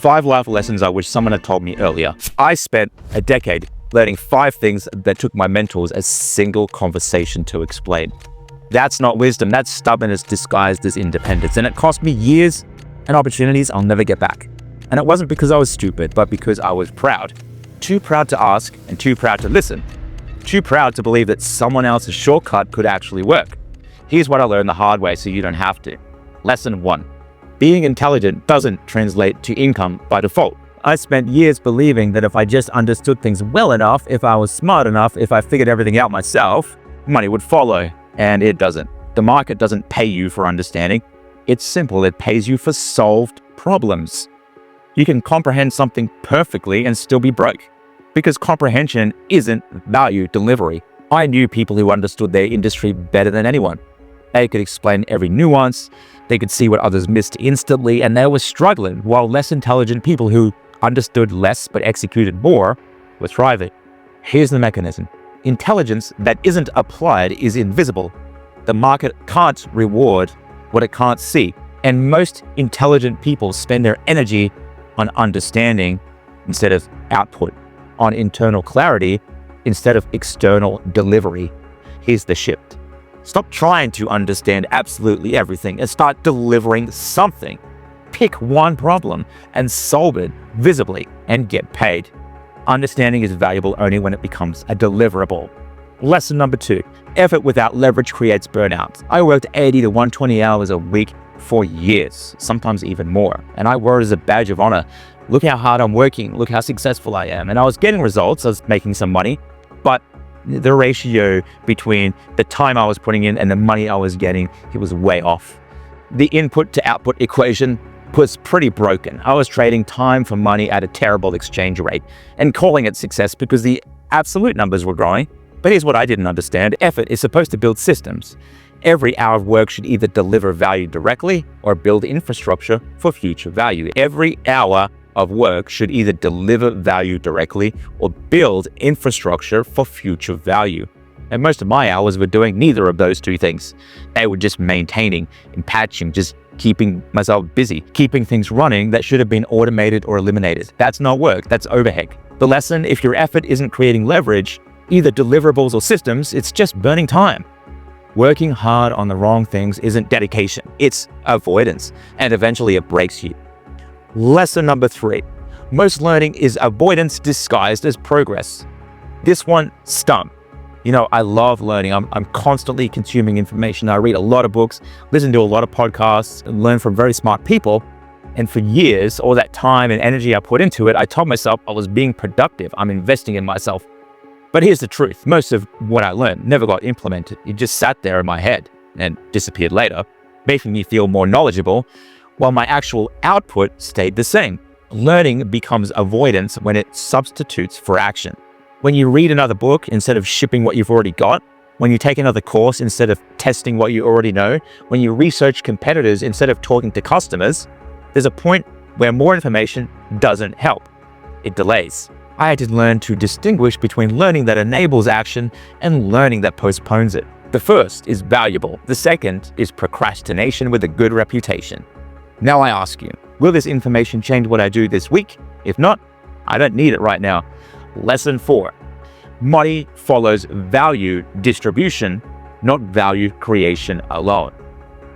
5 life lessons I wish someone had told me earlier. I spent a decade learning 5 things that took my mentors a single conversation to explain. That's not wisdom, that's stubbornness disguised as independence. And it cost me years and opportunities I'll never get back. And it wasn't because I was stupid, but because I was proud. Too proud to ask and too proud to listen. Too proud to believe that someone else's shortcut could actually work. Here's what I learned the hard way so you don't have to. Lesson 1. Being intelligent doesn't translate to income by default. I spent years believing that if I just understood things well enough, if I was smart enough, if I figured everything out myself, money would follow. And it doesn't. The market doesn't pay you for understanding. It's simple. It pays you for solved problems. You can comprehend something perfectly and still be broke, because comprehension isn't value delivery. I knew people who understood their industry better than anyone. They could explain every nuance, they could see what others missed instantly, and they were struggling, while less intelligent people who understood less but executed more were thriving. Here's the mechanism. Intelligence that isn't applied is invisible. The market can't reward what it can't see, and most intelligent people spend their energy on understanding instead of output, on internal clarity instead of external delivery. Here's the shift. Stop trying to understand absolutely everything and start delivering something. Pick one problem and solve it visibly and get paid. Understanding is valuable only when it becomes a deliverable. Lesson number 2, effort without leverage creates burnout. I worked 80 to 120 hours a week for years, sometimes even more. And I wore it as a badge of honor. Look how hard I'm working. Look how successful I am. And I was getting results. I was making some money, but the ratio between the time I was putting in and the money I was getting, it was way off. The input to output equation was pretty broken. I was trading time for money at a terrible exchange rate and calling it success because the absolute numbers were growing. But here's what I didn't understand. Effort is supposed to build systems. Every hour of work should either deliver value directly or build infrastructure for future value. Every hour of work should either deliver value directly or build infrastructure for future value. And most of my hours were doing neither of those 2 things. They were just maintaining and patching, just keeping myself busy, keeping things running that should have been automated or eliminated. That's not work, that's overhead. The lesson, if your effort isn't creating leverage, either deliverables or systems, it's just burning time. Working hard on the wrong things isn't dedication, it's avoidance, and eventually it breaks you. Lesson number 3, most learning is avoidance disguised as progress. This one stung. You know, I love learning. I'm constantly consuming information. I read a lot of books, listen to a lot of podcasts, and learn from very smart people. And for years, all that time and energy I put into it, I told myself I was being productive. I'm investing in myself. But here's the truth. Most of what I learned never got implemented. It just sat there in my head and disappeared later, making me feel more knowledgeable, while my actual output stayed the same. Learning becomes avoidance when it substitutes for action. When you read another book instead of shipping what you've already got, when you take another course instead of testing what you already know, when you research competitors instead of talking to customers, there's a point where more information doesn't help. It delays. I had to learn to distinguish between learning that enables action and learning that postpones it. The first is valuable. The second is procrastination with a good reputation. Now I ask you, will this information change what I do this week? If not, I don't need it right now. Lesson 4, money follows value distribution, not value creation alone.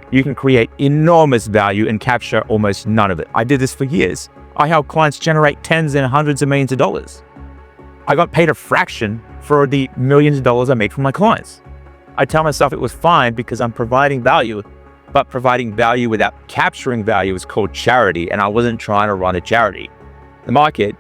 You can create enormous value and capture almost none of it. I did this for years. I helped clients generate tens and hundreds of millions of dollars. I got paid a fraction for the millions of dollars I made from my clients. I tell myself it was fine because I'm providing value, but providing value without capturing value is called charity, and I wasn't trying to run a charity. The market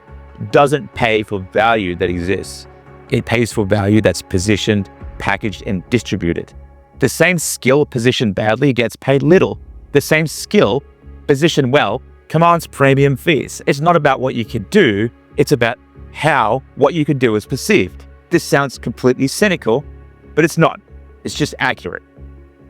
doesn't pay for value that exists. It pays for value that's positioned, packaged, and distributed. The same skill positioned badly gets paid little. The same skill positioned well commands premium fees. It's not about what you can do, it's about how what you can do is perceived. This sounds completely cynical, but it's not. It's just accurate.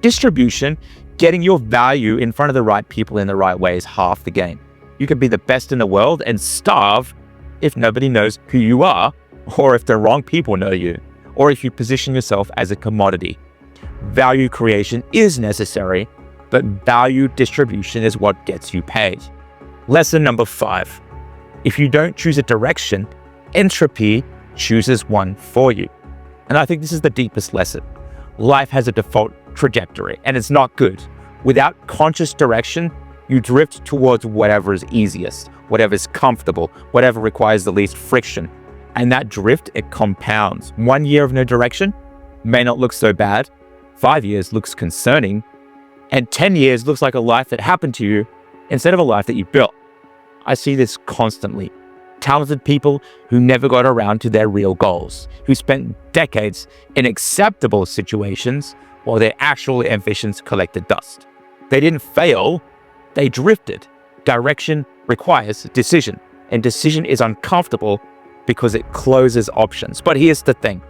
Distribution, getting your value in front of the right people in the right way, is half the game. You can be the best in the world and starve if nobody knows who you are, or if the wrong people know you, or if you position yourself as a commodity. Value creation is necessary, but value distribution is what gets you paid. Lesson number 5, If you don't choose a direction, entropy chooses one for you. And I think this is the deepest lesson. Life has a default trajectory, and it's not good. Without conscious direction, you drift towards whatever is easiest, whatever is comfortable, whatever requires the least friction. And that drift, it compounds. 1 year of no direction may not look so bad. 5 years looks concerning. And 10 years looks like a life that happened to you instead of a life that you built. I see this constantly. Talented people who never got around to their real goals, who spent decades in acceptable situations while their actual ambitions collected dust. They didn't fail, they drifted. Direction requires decision, and decision is uncomfortable because it closes options. But here's the thing,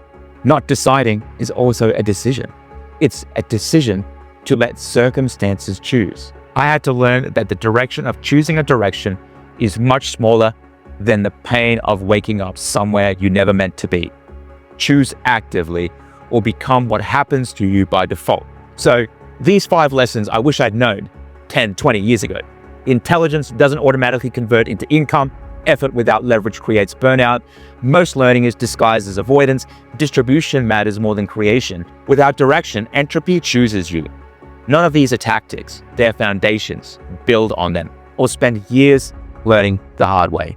not deciding is also a decision. It's a decision to let circumstances choose. I had to learn that the direction of choosing a direction is much smaller than the pain of waking up somewhere you never meant to be. Choose actively or become what happens to you by default. So these 5 lessons I wish I'd known 10, 20 years ago. Intelligence doesn't automatically convert into income. Effort without leverage creates burnout. Most learning is disguised as avoidance. Distribution matters more than creation. Without direction, entropy chooses you. None of these are tactics. They're foundations. Build on them or spend years learning the hard way.